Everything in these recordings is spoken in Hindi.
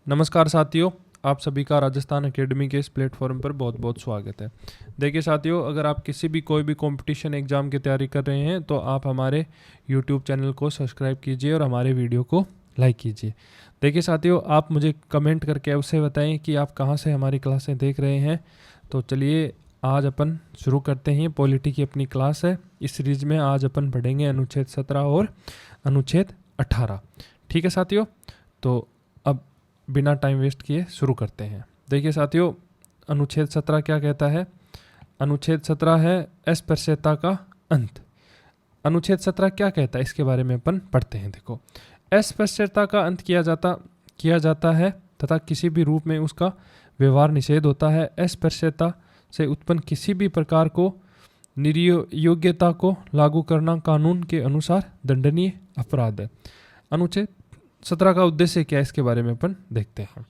नमस्कार साथियों, आप सभी का राजस्थान एकेडमी के इस प्लेटफॉर्म पर बहुत बहुत स्वागत है। देखिए साथियों, अगर आप कोई भी कंपटीशन एग्ज़ाम की तैयारी कर रहे हैं तो आप हमारे यूट्यूब चैनल को सब्सक्राइब कीजिए और हमारे वीडियो को लाइक कीजिए। देखिए साथियों, आप मुझे कमेंट करके अवश्य बताएं कि आप कहाँ से हमारी क्लासें देख रहे हैं। तो चलिए आज अपन शुरू करते हैं। पॉलिटी की अपनी क्लास है। इस सीरीज में आज अपन पढ़ेंगे अनुच्छेद 17 और अनुच्छेद 18। ठीक है साथियों, तो अब बिना टाइम वेस्ट किए शुरू करते हैं। देखिए साथियों, अनुच्छेद 17 क्या कहता है। अनुच्छेद 17 है अस्पृश्यता का अंत। अनुच्छेद 17 क्या कहता है इसके बारे में अपन पढ़ते हैं। देखो, अस्पृश्यता का अंत किया जाता है तथा किसी भी रूप में उसका व्यवहार निषेध होता है। अस्पृश्यता से उत्पन्न किसी भी प्रकार को निर्योग्यता को लागू करना कानून के अनुसार दंडनीय अपराध है। अनुच्छेद 17 का उद्देश्य क्या है इसके बारे में अपन देखते हैं।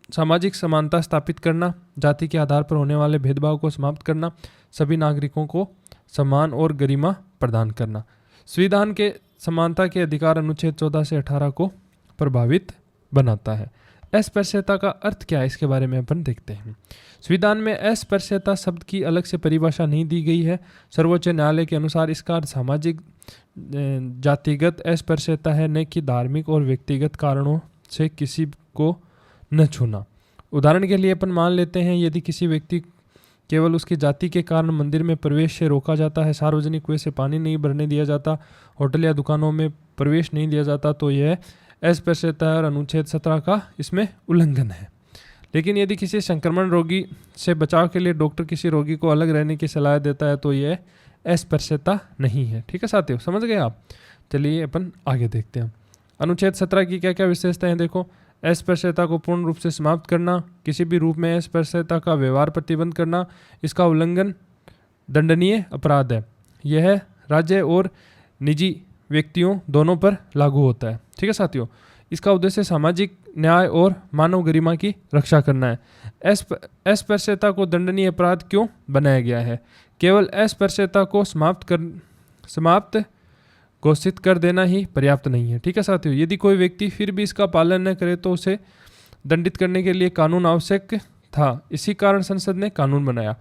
सामाजिक समानता स्थापित करना, जाति के आधार पर होने वाले भेदभाव को समाप्त करना, सभी नागरिकों को सम्मान और गरिमा प्रदान करना। संविधान के समानता के अधिकार अनुच्छेद 14 से 18 को प्रभावित बनाता है। अस्पृश्यता का अर्थ क्या है इसके बारे में अपन देखते हैं। संविधान में अस्पृश्यता शब्द की अलग से परिभाषा नहीं दी गई है। सर्वोच्च न्यायालय के अनुसार इसका अर्थ सामाजिक जातिगत अस्पृश्यता है, न कि धार्मिक और व्यक्तिगत कारणों से किसी को न छूना। उदाहरण के लिए अपन मान लेते हैं, यदि किसी व्यक्ति केवल उसकी जाति के कारण मंदिर में प्रवेश से रोका जाता है, सार्वजनिक कुएं से पानी नहीं भरने दिया जाता, होटल या दुकानों में प्रवेश नहीं दिया जाता, तो यह अस्पृश्यता और अनुच्छेद 17 का इसमें उल्लंघन है। लेकिन यदि किसी संक्रमण रोगी से बचाव के लिए डॉक्टर किसी रोगी को अलग रहने की सलाह देता है तो यह अस्पृश्यता नहीं है। ठीक है साथियों, समझ गए आप। चलिए अपन आगे देखते हैं। अनुच्छेद 17 की क्या क्या विशेषताएं देखो। अस्पृश्यता को पूर्ण रूप से समाप्त करना, किसी भी रूप में अस्पृश्यता का व्यवहार प्रतिबंध करना, इसका उल्लंघन दंडनीय अपराध है। यह राज्य और निजी व्यक्तियों दोनों पर लागू होता है। ठीक है साथियों, इसका उद्देश्य सामाजिक न्याय और मानव गरिमा की रक्षा करना है। अस्पृश्यता को दंडनीय अपराध क्यों बनाया गया है। केवल अस्पृश्यता को समाप्त घोषित कर देना ही पर्याप्त नहीं है। ठीक है साथियों, यदि कोई व्यक्ति फिर भी इसका पालन न करे तो उसे दंडित करने के लिए कानून आवश्यक था। इसी कारण संसद ने कानून बनाया।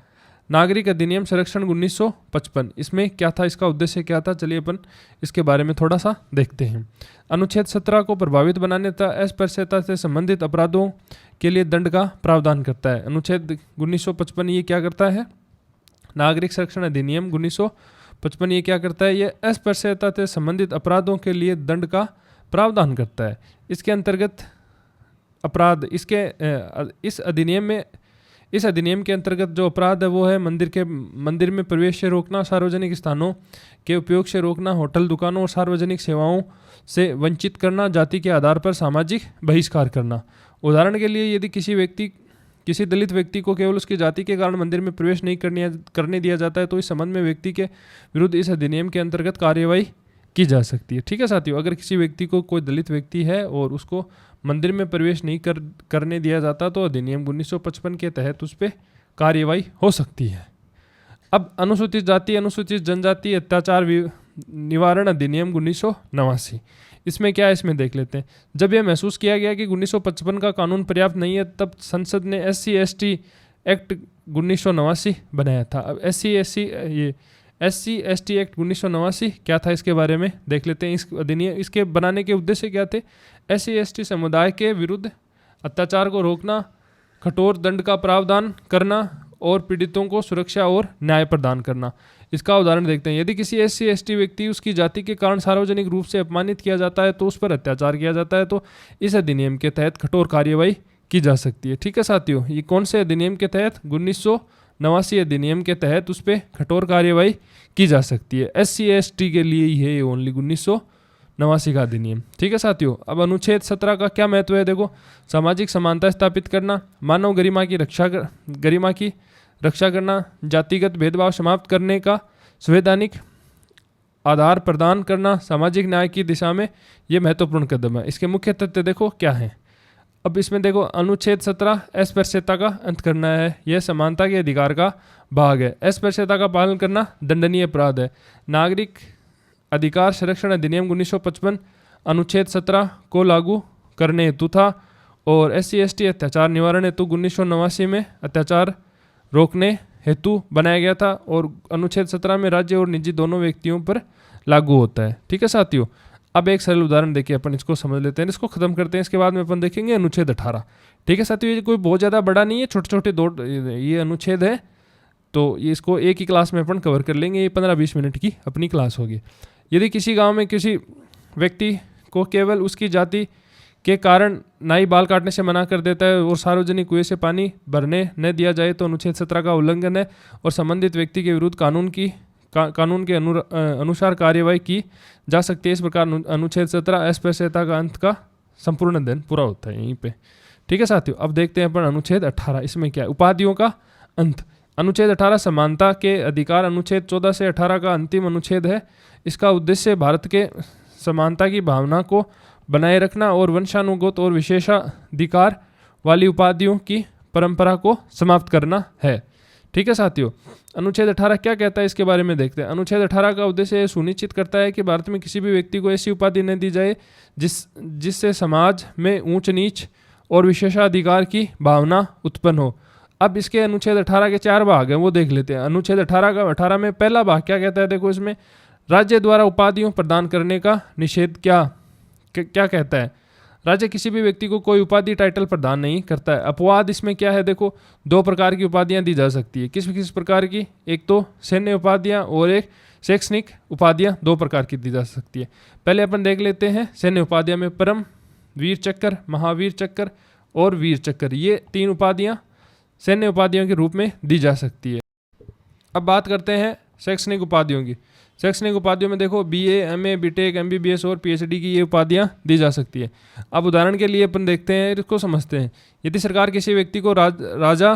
नागरिक अधिनियम संरक्षण 1955, इसमें क्या था, इसका उद्देश्य क्या था, चलिए अपन इसके बारे में थोड़ा सा देखते हैं। अनुच्छेद 17 को प्रभावित बनाने तथा अस्पृश्यता से संबंधित अपराधों के लिए दंड का प्रावधान करता है। अनुच्छेद 1955 ये क्या करता है। नागरिक संरक्षण अधिनियम 1955 ये क्या करता है, ये अस्पृश्यता से संबंधित अपराधों के लिए दंड का प्रावधान करता है। इसके अंतर्गत अपराध इस अधिनियम के अंतर्गत जो अपराध है वो है मंदिर में प्रवेश से रोकना, सार्वजनिक स्थानों के उपयोग से रोकना, होटल दुकानों और सार्वजनिक सेवाओं से वंचित करना, जाति के आधार पर सामाजिक बहिष्कार करना। उदाहरण के लिए, यदि किसी दलित व्यक्ति को केवल उसकी जाति के कारण मंदिर में प्रवेश नहीं करने दिया जाता है तो इस संबंध में व्यक्ति के विरुद्ध इस अधिनियम के अंतर्गत कार्यवाही की जा सकती है। ठीक है साथियों, अगर किसी व्यक्ति को, कोई दलित व्यक्ति है और उसको मंदिर में प्रवेश नहीं करने दिया जाता तो अधिनियम 1955 के तहत उस पर कार्यवाही हो सकती है। अब अनुसूचित जाति अनुसूचित जनजाति अत्याचार निवारण अधिनियम 1989, इसमें क्या है इसमें देख लेते हैं। जब यह महसूस किया गया कि 1955 का कानून पर्याप्त नहीं है तब संसद ने SC/ST एक्ट 1989 बनाया था। अब SC/ST एक्ट 1989 क्या था इसके बारे में देख लेते हैं। इस अधिनियम, इसके बनाने के उद्देश्य क्या थे। SC/ST समुदाय के विरुद्ध अत्याचार को रोकना, कठोर दंड का प्रावधान करना और पीड़ितों को सुरक्षा और न्याय प्रदान करना। इसका उदाहरण देखते हैं। यदि किसी SC/ST व्यक्ति उसकी जाति के कारण सार्वजनिक रूप से अपमानित किया जाता है तो उस पर अत्याचार किया जाता है तो इस अधिनियम के तहत कठोर कार्यवाही की जा सकती है। ठीक है साथियों, ये कौन से अधिनियम के तहत, 1989 अधिनियम के तहत उस पर कठोर कार्यवाही की जा सकती है। SC/ST के लिए ही है ओनली 1989 का अधिनियम। ठीक है साथियों, अब अनुच्छेद 17 का क्या महत्व है देखो। सामाजिक समानता स्थापित करना, मानव गरिमा की रक्षा करना, जातिगत भेदभाव समाप्त करने का संवैधानिक आधार प्रदान करना, सामाजिक न्याय की दिशा में यह महत्वपूर्ण कदम है। इसके मुख्य तथ्य देखो क्या है। अब इसमें देखो, अनुच्छेद 17 अस्पृश्यता का अंत करना है, यह समानता के अधिकार का भाग है। अस्पृश्यता का पालन करना दंडनीय अपराध है। नागरिक अधिकार संरक्षण अधिनियम 1955 अनुच्छेद 17 को लागू करने हेतु था और SC/ST अत्याचार निवारण हेतु 1989 में अत्याचार रोकने हेतु बनाया गया था और अनुच्छेद 17 में राज्य और निजी दोनों व्यक्तियों पर लागू होता है। ठीक है साथियों, अब एक सरल उदाहरण देखिए, अपन इसको समझ लेते हैं, इसको खत्म करते हैं, इसके बाद में अपन देखेंगे अनुच्छेद 18। ठीक है साथियों, ये कोई बहुत ज़्यादा बड़ा नहीं है, छोटे छोटे दो ये अनुच्छेद है, तो ये इसको एक ही क्लास में अपन कवर कर लेंगे। ये 15-20 मिनट की अपनी क्लास होगी। यदि किसी गाँव में किसी व्यक्ति को केवल उसकी जाति के कारण नाई बाल काटने से मना कर देता है और सार्वजनिक कुएं से पानी भरने न दिया जाए तो अनुच्छेद 17 का उल्लंघन है और संबंधित व्यक्ति के विरुद्ध कानून के अनुसार कार्यवाही की जा सकती है। इस प्रकार अनुच्छेद 17 अस्पृश्यता का अंत का संपूर्ण अध्ययन पूरा होता है यहीं पे। ठीक है साथियों, अब देखते हैं अपन अनुच्छेद 18। इसमें क्या है? उपाधियों का अंत। अनुच्छेद 18 समानता के अधिकार अनुच्छेद 14 से 18 का अंतिम अनुच्छेद है। इसका उद्देश्य भारत के समानता की भावना को बनाए रखना और वंशानुगत और विशेषाधिकार वाली उपाधियों की परंपरा को समाप्त करना है। ठीक है साथियों, अनुच्छेद 18 क्या कहता है इसके बारे में देखते हैं। अनुच्छेद 18 का उद्देश्य यह सुनिश्चित करता है कि भारत में किसी भी व्यक्ति को ऐसी उपाधि न दी जाए जिससे समाज में ऊंच नीच और विशेषाधिकार की भावना उत्पन्न हो। अब इसके अनुच्छेद 18 के 4 भाग हैं, वो देख लेते हैं। अनुच्छेद 18 में पहला भाग क्या कहता है? देखो, इसमें राज्य द्वारा उपाधियों प्रदान करने का निषेध क्या कहता है? राज्य किसी भी व्यक्ति को कोई उपाधि टाइटल प्रदान नहीं करता है। अपवाद इसमें क्या है? देखो, 2 प्रकार की उपाधियां दी जा सकती है। किस प्रकार की? एक तो सैन्य उपाधियां और एक शैक्षणिक उपाधियां, 2 प्रकार की दी जा सकती है। पहले अपन देख लेते हैं सैन्य उपाधियां में परम वीर चक्र, महावीर चक्र और वीर चक्र, ये 3 उपाधियां सैन्य उपाधियों के रूप में दी जा सकती है। अब बात करते हैं शैक्षणिक उपाधियों की। शैक्षणिक उपाधियों में देखो BA, MA, BTech, MBBS और PhD की ये उपाधियां दी जा सकती है। अब उदाहरण के लिए अपन देखते हैं, इसको समझते हैं। यदि सरकार किसी व्यक्ति को राजा,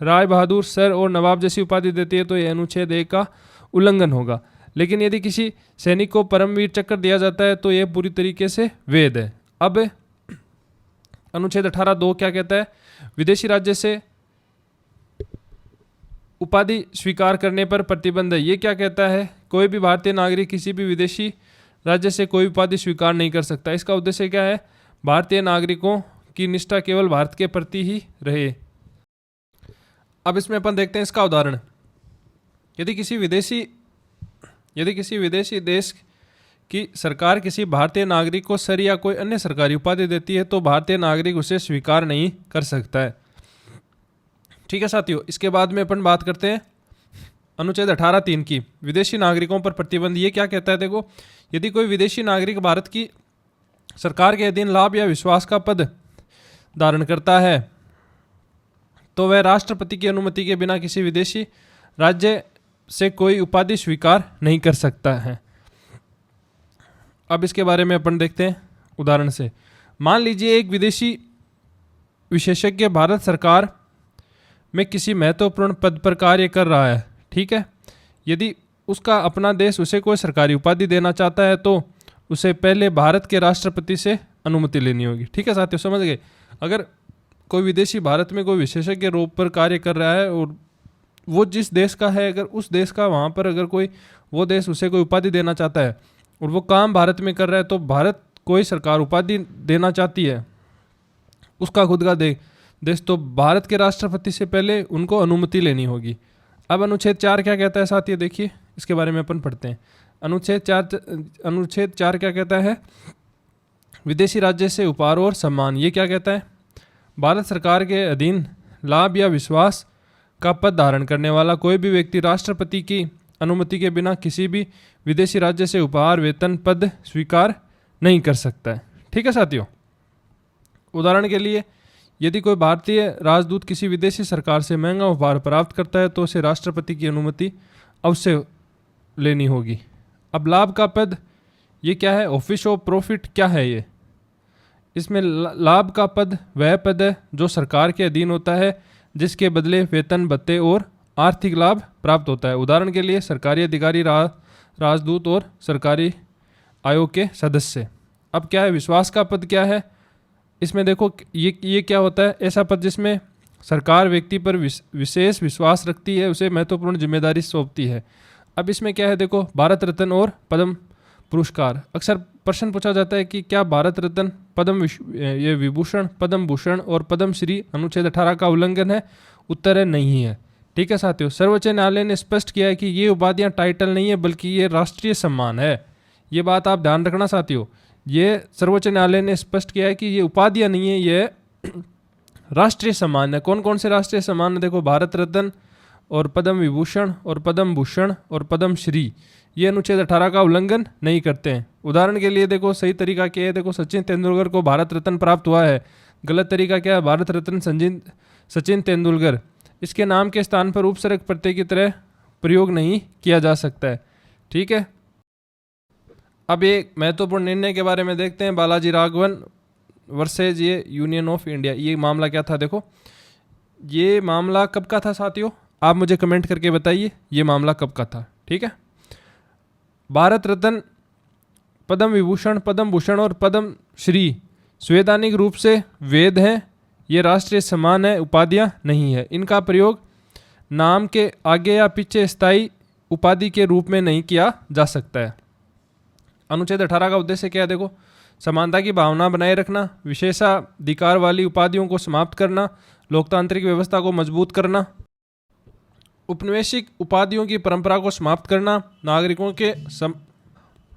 राय बहादुर, सर और नवाब जैसी उपाधि देती है तो यह अनुच्छेद 1 का उल्लंघन होगा। लेकिन यदि किसी सैनिक को परमवीर चक्र दिया जाता है तो यह पूरी तरीके से वैध है। अब अनुच्छेद 18(2) क्या कहता है? विदेशी राज्य से उपाधि स्वीकार करने पर प्रतिबंध है। ये क्या कहता है? कोई भी भारतीय नागरिक किसी भी विदेशी राज्य से कोई उपाधि स्वीकार नहीं कर सकता। इसका उद्देश्य क्या है? भारतीय नागरिकों की निष्ठा केवल भारत के प्रति ही रहे। अब इसमें अपन देखते हैं इसका उदाहरण। यदि किसी विदेशी देश की सरकार किसी भारतीय नागरिक को सर या कोई अन्य सरकारी उपाधि देती है तो भारतीय नागरिक उसे स्वीकार नहीं कर सकता है। ठीक है साथियों, इसके बाद में अपन बात करते हैं अनुच्छेद 18(3) की, विदेशी नागरिकों पर प्रतिबंध। ये क्या कहता है? देखो, यदि कोई विदेशी नागरिक भारत की सरकार के अधीन लाभ या विश्वास का पद धारण करता है तो वह राष्ट्रपति की अनुमति के बिना किसी विदेशी राज्य से कोई उपाधि स्वीकार नहीं कर सकता है। अब इसके बारे में अपन देखते हैं उदाहरण से। मान लीजिए एक विदेशी विशेषज्ञ भारत सरकार में किसी महत्वपूर्ण पद पर कार्य कर रहा है। ठीक है, यदि उसका अपना देश उसे कोई सरकारी उपाधि देना चाहता है तो उसे पहले भारत के राष्ट्रपति से अनुमति लेनी होगी। ठीक है साथियों, समझ गए? अगर कोई विदेशी भारत में कोई विशेषज्ञ रूप पर कार्य कर रहा है और वो जिस देश का है, अगर उस देश का वहाँ पर अगर कोई वो देश उसे कोई उपाधि देना चाहता है और वो काम भारत में कर रहा है तो भारत कोई सरकार उपाधि देना चाहती है, उसका खुद का देश, तो भारत के राष्ट्रपति से पहले उनको अनुमति लेनी होगी। अब अनुच्छेद 4 क्या कहता है साथियों? देखिए, इसके बारे में अपन पढ़ते हैं। अनुच्छेद 4 क्या कहता है? विदेशी राज्य से उपहार और सम्मान। ये क्या कहता है? भारत सरकार के अधीन लाभ या विश्वास का पद धारण करने वाला कोई भी व्यक्ति राष्ट्रपति की अनुमति के बिना किसी भी विदेशी राज्य से उपहार, वेतन, पद स्वीकार नहीं कर सकता है। ठीक है साथियों, उदाहरण के लिए यदि कोई भारतीय राजदूत किसी विदेशी सरकार से महंगा उपहार प्राप्त करता है तो उसे राष्ट्रपति की अनुमति अवश्य लेनी होगी। अब लाभ का पद, ये क्या है? ऑफिस ऑफ प्रॉफिट क्या है ये? इसमें लाभ का पद वह पद है जो सरकार के अधीन होता है जिसके बदले वेतन, भत्ते और आर्थिक लाभ प्राप्त होता है। उदाहरण के लिए सरकारी अधिकारी, राजदूत और सरकारी आयोग के सदस्य। अब क्या है? विश्वास का पद क्या है? इसमें देखो ये क्या होता है? ऐसा पद जिसमें सरकार व्यक्ति पर विशेष विश्वास रखती है, उसे महत्वपूर्ण जिम्मेदारी सौंपती है। अब इसमें क्या है? देखो, भारत रत्न और पद्म पुरस्कार। अक्सर प्रश्न पूछा जाता है कि क्या भारत रत्न, ये विभूषण, पद्म भूषण और पद्म श्री अनुच्छेद 18 का उल्लंघन है? उत्तर है नहीं है। ठीक है साथियों, सर्वोच्च न्यायालय ने स्पष्ट किया है कि ये उपाधियां टाइटल नहीं है बल्कि ये राष्ट्रीय सम्मान है। ये बात आप ध्यान रखना साथियों, ये सर्वोच्च न्यायालय ने स्पष्ट किया है कि ये उपाधियां नहीं है, ये राष्ट्रीय सम्मान है। कौन कौन से राष्ट्रीय सम्मान है? देखो, भारत रत्न और पद्म विभूषण और पद्म भूषण और पद्म श्री, ये अनुच्छेद 18 का उल्लंघन नहीं करते हैं। उदाहरण के लिए देखो, सही तरीका क्या है? देखो, सचिन तेंदुलकर को भारत रत्न प्राप्त हुआ है। गलत तरीका क्या है? भारत रत्न सचिन तेंदुलकर, इसके नाम के स्थान पर उपसर्ग प्रत्यय की तरह प्रयोग नहीं किया जा सकता है। ठीक है, अब एक महत्वपूर्ण निर्णय के बारे में देखते हैं। बालाजी राघवन वर्सेज ये यूनियन ऑफ इंडिया, ये मामला क्या था? देखो, ये मामला कब का था साथियों? आप मुझे कमेंट करके बताइए ये मामला कब का था। ठीक है, भारत रत्न, पद्म विभूषण, पद्म भूषण और पद्म श्री संवैधानिक रूप से वैध हैं, ये राष्ट्रीय सम्मान है, उपाधियां नहीं है। इनका प्रयोग नाम के आगे या पीछे स्थायी उपाधि के रूप में नहीं किया जा सकता है। अनुच्छेद 18 का उद्देश्य क्या है? देखो, समानता की भावना बनाए रखना, विशेषाधिकार वाली उपाधियों को समाप्त करना, लोकतांत्रिक व्यवस्था को मजबूत करना, उपनिवेशिक उपाधियों की परंपरा को समाप्त करना, नागरिकों के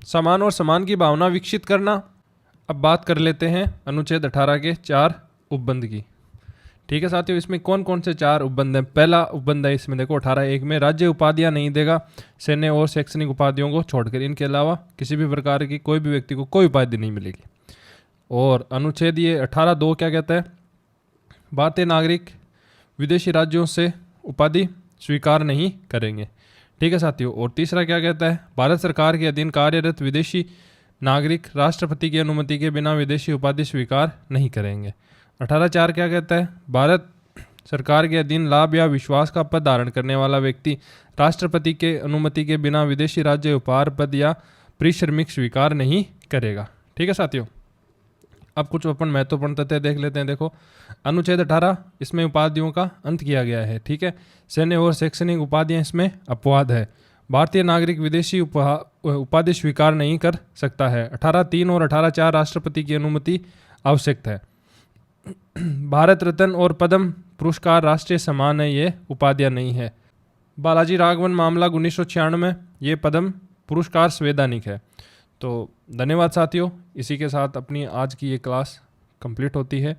समान और समान की भावना विकसित करना। अब बात कर लेते हैं अनुच्छेद 18 के 4 उपबंध की। ठीक है साथियों, इसमें कौन कौन से 4 उपबंध हैं? पहला उपबंध है इसमें, देखो 18(1) में राज्य उपाधियां नहीं देगा सैन्य और शैक्षणिक उपाधियों को छोड़कर, इनके अलावा किसी भी प्रकार की कोई भी व्यक्ति को कोई उपाधि नहीं मिलेगी। और अनुच्छेद ये 18(2) क्या कहता है? भारतीय नागरिक विदेशी राज्यों से उपाधि स्वीकार नहीं करेंगे। ठीक है साथियों, और तीसरा क्या कहता है? भारत सरकार के अधीन कार्यरत विदेशी नागरिक राष्ट्रपति की अनुमति के बिना विदेशी उपाधि स्वीकार नहीं करेंगे। 18(4) क्या कहता है? भारत सरकार के अधीन लाभ या विश्वास का पद धारण करने वाला व्यक्ति राष्ट्रपति के अनुमति के बिना विदेशी राज्य उपहार पद या परिश्रमिक स्वीकार नहीं करेगा। ठीक है साथियों, अब कुछ अपन महत्वपूर्ण तथ्य देख लेते हैं। देखो, अनुच्छेद 18, इसमें उपाधियों का अंत किया गया है। ठीक है, सैन्य और शैक्षणिक उपाधियां इसमें अपवाद है। भारतीय नागरिक विदेशी उपाधि स्वीकार नहीं कर सकता है। 18(3) और 18(4) राष्ट्रपति की अनुमति आवश्यक है। भारत रत्न और पद्म पुरस्कार राष्ट्रीय सम्मान है, ये उपाधियां नहीं है। बालाजी राघवन मामला 1996 में, ये पद्म पुरस्कार संवैधानिक है। तो धन्यवाद साथियों, इसी के साथ अपनी आज की ये क्लास कंप्लीट होती है।